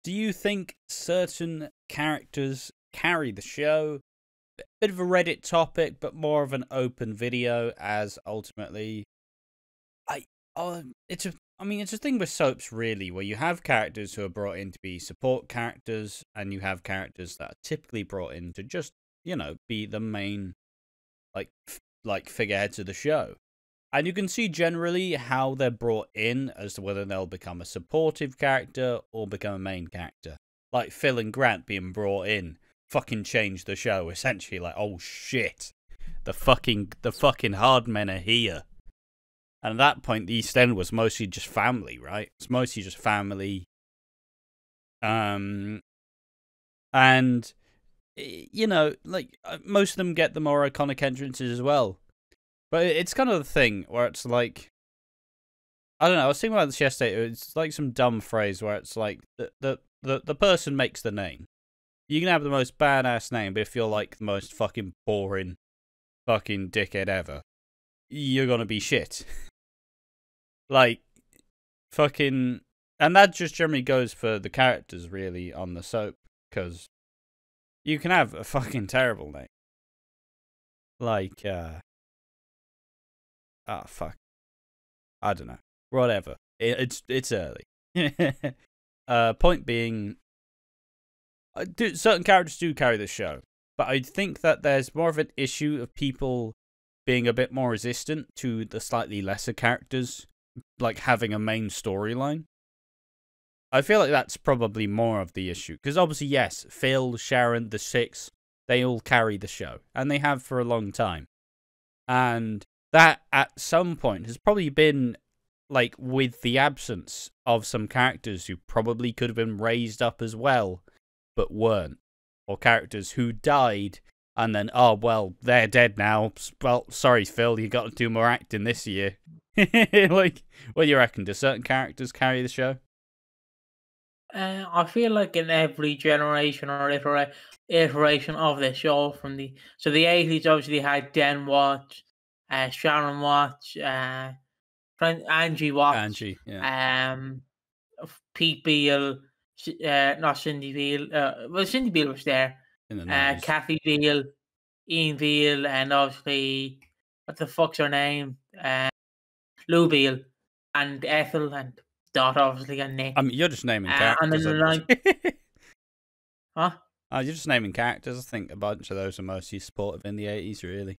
do you think certain characters carry the show? Bit of a Reddit topic, but more of an open video, as ultimately, it's a thing with soaps really, where you have characters who are brought in to be support characters, and you have characters that are typically brought in to just, be the main, like figureheads of the show. And you can see generally how they're brought in as to whether they'll become a supportive character or become a main character. Like Phil and Grant being brought in fucking changed the show, essentially. Like, oh shit, the fucking hard men are here. And at that point, the East End was mostly just family, right? It's mostly just family. And, most of them get the more iconic entrances as well. But it's kind of the thing where it's like, I don't know, I was thinking about this yesterday, it's like some dumb phrase where it's like, the person makes the name. You can have the most badass name, but if you're like the most fucking boring fucking dickhead ever, you're gonna be shit. Like, fucking... And that just generally goes for the characters, really, on the soap, because you can have a fucking terrible name. Like, oh, fuck. I don't know. Whatever. It's early. Point being, certain characters do carry the show, but I think that there's more of an issue of people being a bit more resistant to the slightly lesser characters, like having a main storyline. I feel like that's probably more of the issue, because obviously, yes, Phil, Sharon, the Six, they all carry the show, and they have for a long time. And that, at some point, has probably been, like, with the absence of some characters who probably could have been raised up as well, but weren't. Or characters who died, and then, oh, well, they're dead now. Well, sorry, Phil, you got to do more acting this year. Like, what do you reckon? Do certain characters carry the show? I feel like in every generation or iteration of the show from the 80s, obviously had Den Watts, Sharon Watts, Angie Watts, yeah. Pete Beale, not Cindy Beale. Well, Cindy Beale was there. In the 90s. Kathy Beale, Ian Beale, and obviously, what the fuck's her name? Lou Beale, and Ethel, and Dot, obviously, and Nick. I mean, you're just naming characters. Huh? You're just naming characters. I think a bunch of those are mostly supportive in the 80s, really.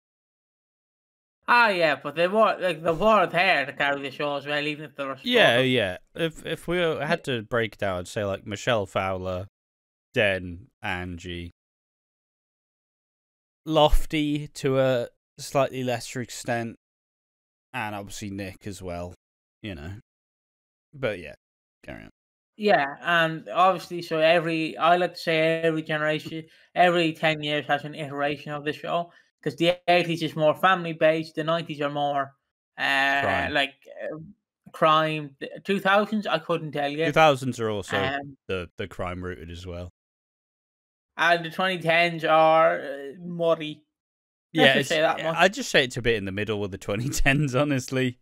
Yeah, but they were there to carry the show as well, even if they were supportive. Yeah. If we had to break it down, I'd say like Michelle Fowler, Den, Angie, Lofty to a slightly lesser extent, and obviously Nick as well, But yeah, carry on. Yeah, and obviously, so I like to say every generation, every 10 years has an iteration of the show, because the 80s is more family-based, the 90s are more crime. 2000s, I couldn't tell you. 2000s are also the crime-rooted as well. And the 2010s are muddy. Yeah, I'd just say it's a bit in the middle with the 2010s, honestly.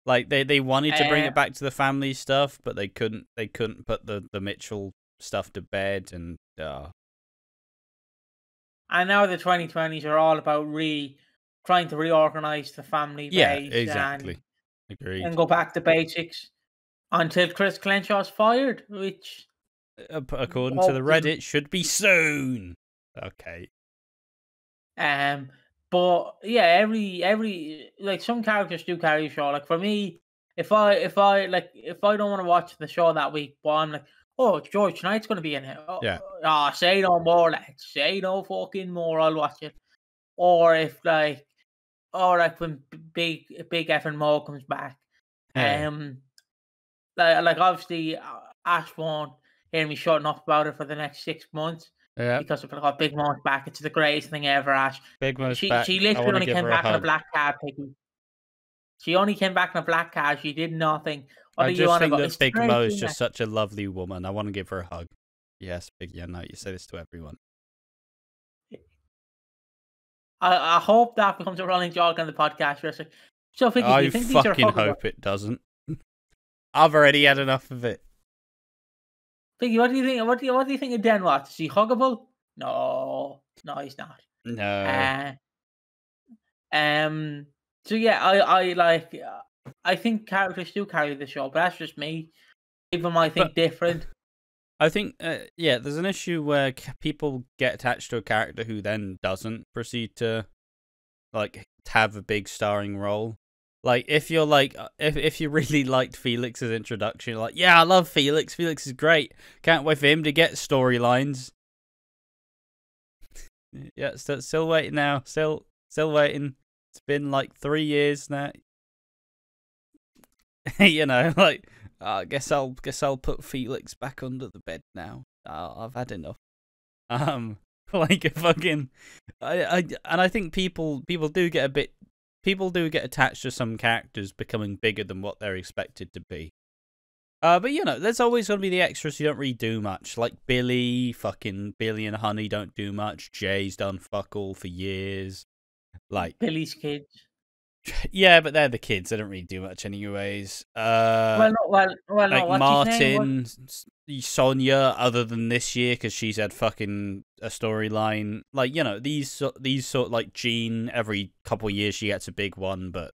Like they wanted to bring it back to the family stuff, but they couldn't put the Mitchell stuff to bed, and now the 2020s are all about trying to reorganize the family base. Yeah, exactly. Agreed. And go back to basics until Chris Clenshaw's fired, which according to the Reddit should be soon. Okay. But yeah, every like some characters do carry a show. Like for me, if I don't want to watch the show that week, but I'm like, oh, George, tonight's going to be in it. Oh, say no more, lads. Say no fucking more. I'll watch it. Or if like when big effing Mo comes back, like obviously Ash won't hear me shutting up about it for the next 6 months. Yeah. Because if I got Big Mo's back, it's the greatest thing ever, Ash. Big Mo's back. She literally only came back in a black car, Piggy. She only came back in a black car. She did nothing. I just think that Big Mo is just such a lovely woman. I want to give her a hug. Yes, Biggie, I know you say this to everyone. I hope that becomes a running joke on the podcast. So, Piggy, I do you think fucking hope it doesn't. I've already had enough of it. Piggy, what do you think? What do you think of Den Watts? Is he huggable? No, he's not. No. So yeah, I like. I think characters do carry the show, but that's just me. People might think different. I think, yeah, there's an issue where people get attached to a character who then doesn't proceed to, like, have a big starring role. Like, if you're like, if you really liked Felix's introduction, you're like, yeah, I love Felix. Felix is great. Can't wait for him to get storylines. Yeah, still waiting now. Still waiting. It's been like 3 years now. You know, like, I guess I'll put Felix back under the bed now. I've had enough. Like fucking, I think people do get attached to some characters becoming bigger than what they're expected to be. But you know, there's always gonna be the extras who don't really do much. Like Billy and Honey don't do much. Jay's done fuck all for years. Like Billy's kids. Yeah, but they're the kids. They don't really do much anyways. Well, like Martin, Sonia, other than this year, because she's had fucking a storyline. Like, you know, these sort of, like Jean, every couple of years she gets a big one, but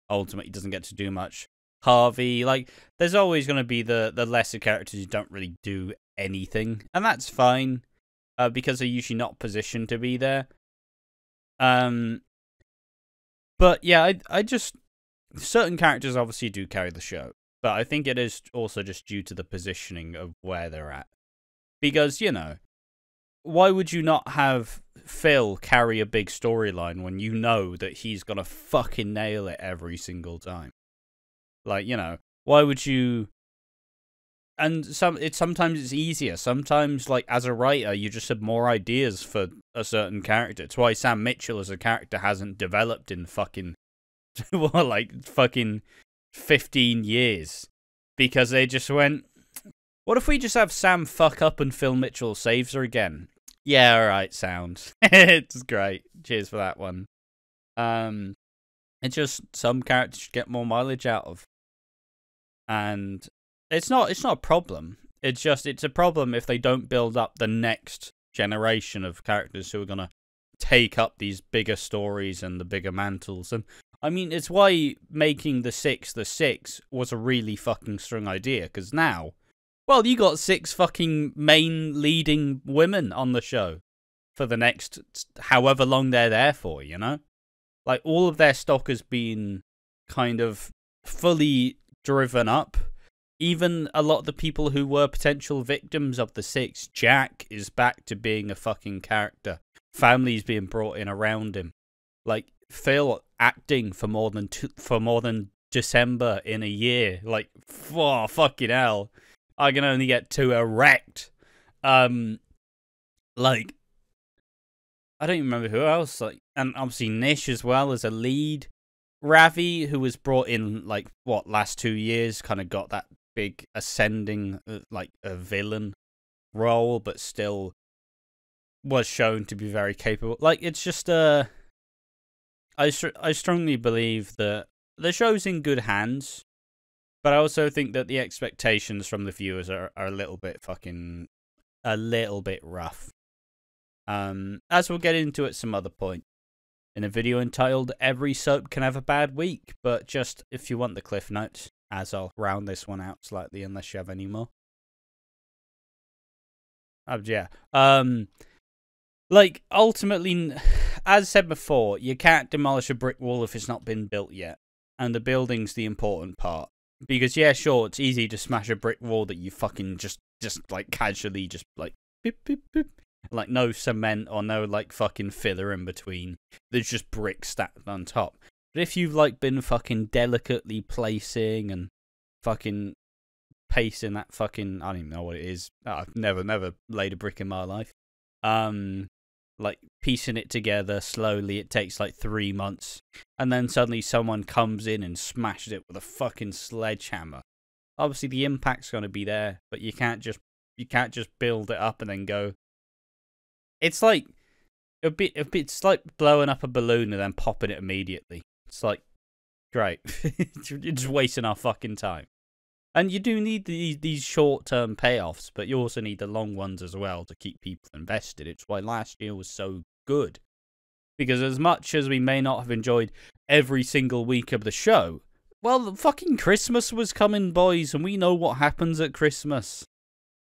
ultimately doesn't get to do much. Harvey, like, there's always going to be the lesser characters who don't really do anything, and that's fine, because they're usually not positioned to be there. But yeah, I just, certain characters obviously do carry the show, but I think it is also just due to the positioning of where they're at. Because, you know, why would you not have Phil carry a big storyline when you know that he's gonna fucking nail it every single time? Like, you know, why would you? And sometimes it's easier. Sometimes, like, as a writer, you just have more ideas for a certain character. It's why Sam Mitchell as a character hasn't developed in fucking, well, like, fucking 15 years. Because they just went, what if we just have Sam fuck up and Phil Mitchell saves her again? Yeah, alright, sound. It's great. Cheers for that one. It's just some characters should get more mileage out of. And it's not a problem. It's a problem if they don't build up the next generation of characters who are gonna take up these bigger stories and the bigger mantles. And I mean, it's why making the six was a really fucking strong idea. Because now, well, you got 6 fucking main leading women on the show for the next however long they're there for. You know, like all of their stock has been kind of fully driven up. Even a lot of the people who were potential victims of the 6, Jack is back to being a fucking character. Families being brought in around him. Like Phil acting for more than December in a year. Like, oh, fucking hell, I can only get too erect. Like, I don't even remember who else. Like, and obviously Nish as well as a lead. Ravi, who was brought in like last 2 years, kind of got that big ascending, like a villain role, but still was shown to be very capable. Like, it's just I strongly believe that the show's in good hands, but I also think that the expectations from the viewers are a little bit rough. As we'll get into at some other point in a video entitled "Every Soap Can Have a Bad Week," but just if you want the cliff notes, as I'll round this one out slightly, unless you have any more. Yeah. Like, ultimately, as said before, you can't demolish a brick wall if it's not been built yet. And the building's the important part. Because, yeah, sure, it's easy to smash a brick wall that you fucking just like, casually just, like, beep, beep, beep. Like, no cement or no, like, fucking filler in between. There's just bricks stacked on top. But if you've, like, been fucking delicately placing and fucking pasting that fucking, I don't even know what it is. I've never laid a brick in my life. Like, piecing it together slowly, it takes, like, 3 months. And then suddenly someone comes in and smashes it with a fucking sledgehammer. Obviously, the impact's going to be there, but you can't just build it up and then go. It's like, it's like blowing up a balloon and then popping it immediately. It's like, great. You're just wasting our fucking time. And you do need these short-term payoffs, but you also need the long ones as well to keep people invested. It's why last year was so good. Because as much as we may not have enjoyed every single week of the show, well, fucking Christmas was coming, boys, and we know what happens at Christmas.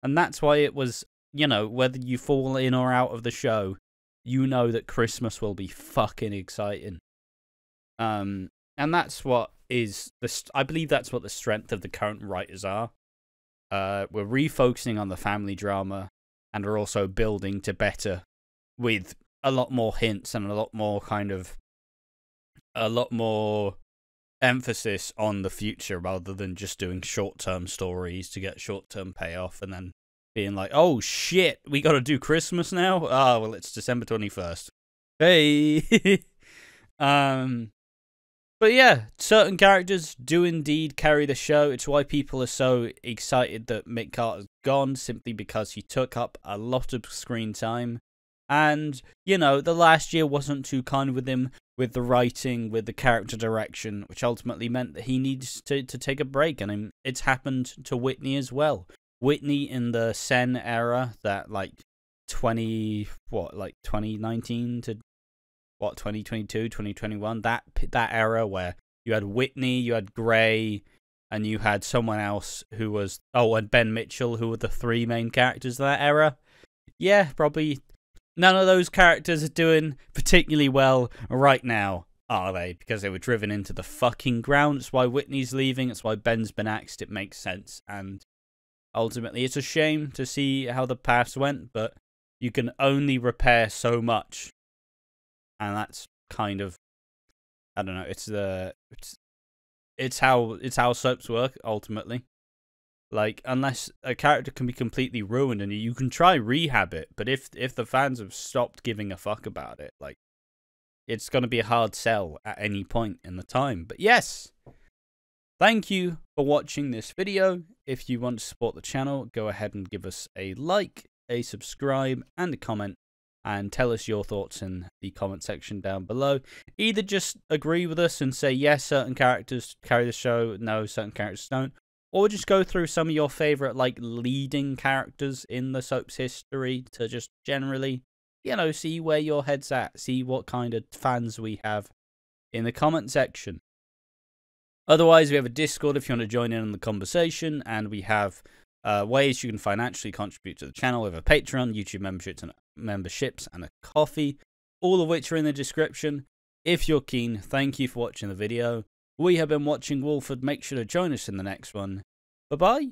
And that's why it was, you know, whether you fall in or out of the show, you know that Christmas will be fucking exciting. And that's what is I believe that's what the strength of the current writers are. We're refocusing on the family drama, and we're also building to better with a lot more hints and a lot more emphasis on the future rather than just doing short-term stories to get short-term payoff and then being like, oh shit, we got to do Christmas now? Ah, well, it's December 21st. Hey! But yeah, certain characters do indeed carry the show. It's why people are so excited that Mick Carter's gone, simply because he took up a lot of screen time. And, you know, the last year wasn't too kind with him, with the writing, with the character direction, which ultimately meant that he needs to take a break. And it's happened to Whitney as well. Whitney in the Sen era, that like 2019 to 2022, 2021, that era where you had Whitney, you had Gray, and you had someone else who was, and Ben Mitchell, who were the three main characters of that era. Yeah, probably none of those characters are doing particularly well right now, are they? Because they were driven into the fucking ground. It's why Whitney's leaving. It's why Ben's been axed. It makes sense. And ultimately, it's a shame to see how the paths went, but you can only repair so much. And that's kind of, I don't know, it's how soaps work, ultimately. Like, unless a character can be completely ruined, and you can try rehab it, but if the fans have stopped giving a fuck about it, like, it's going to be a hard sell at any point in the time. But yes, thank you for watching this video. If you want to support the channel, go ahead and give us a like, a subscribe, and a comment, and tell us your thoughts in the comment section down below. Either just agree with us and say, yes, certain characters carry the show, no, certain characters don't. Or just go through some of your favourite, like, leading characters in the soap's history to just generally, you know, see where your head's at. See what kind of fans we have in the comment section. Otherwise, we have a Discord if you want to join in on the conversation. And we have ways you can financially contribute to the channel. We have a Patreon, YouTube memberships, and a coffee. All of which are in the description. If you're keen, thank you for watching the video. We have been watching Walford. Make sure to join us in the next one. Bye-bye.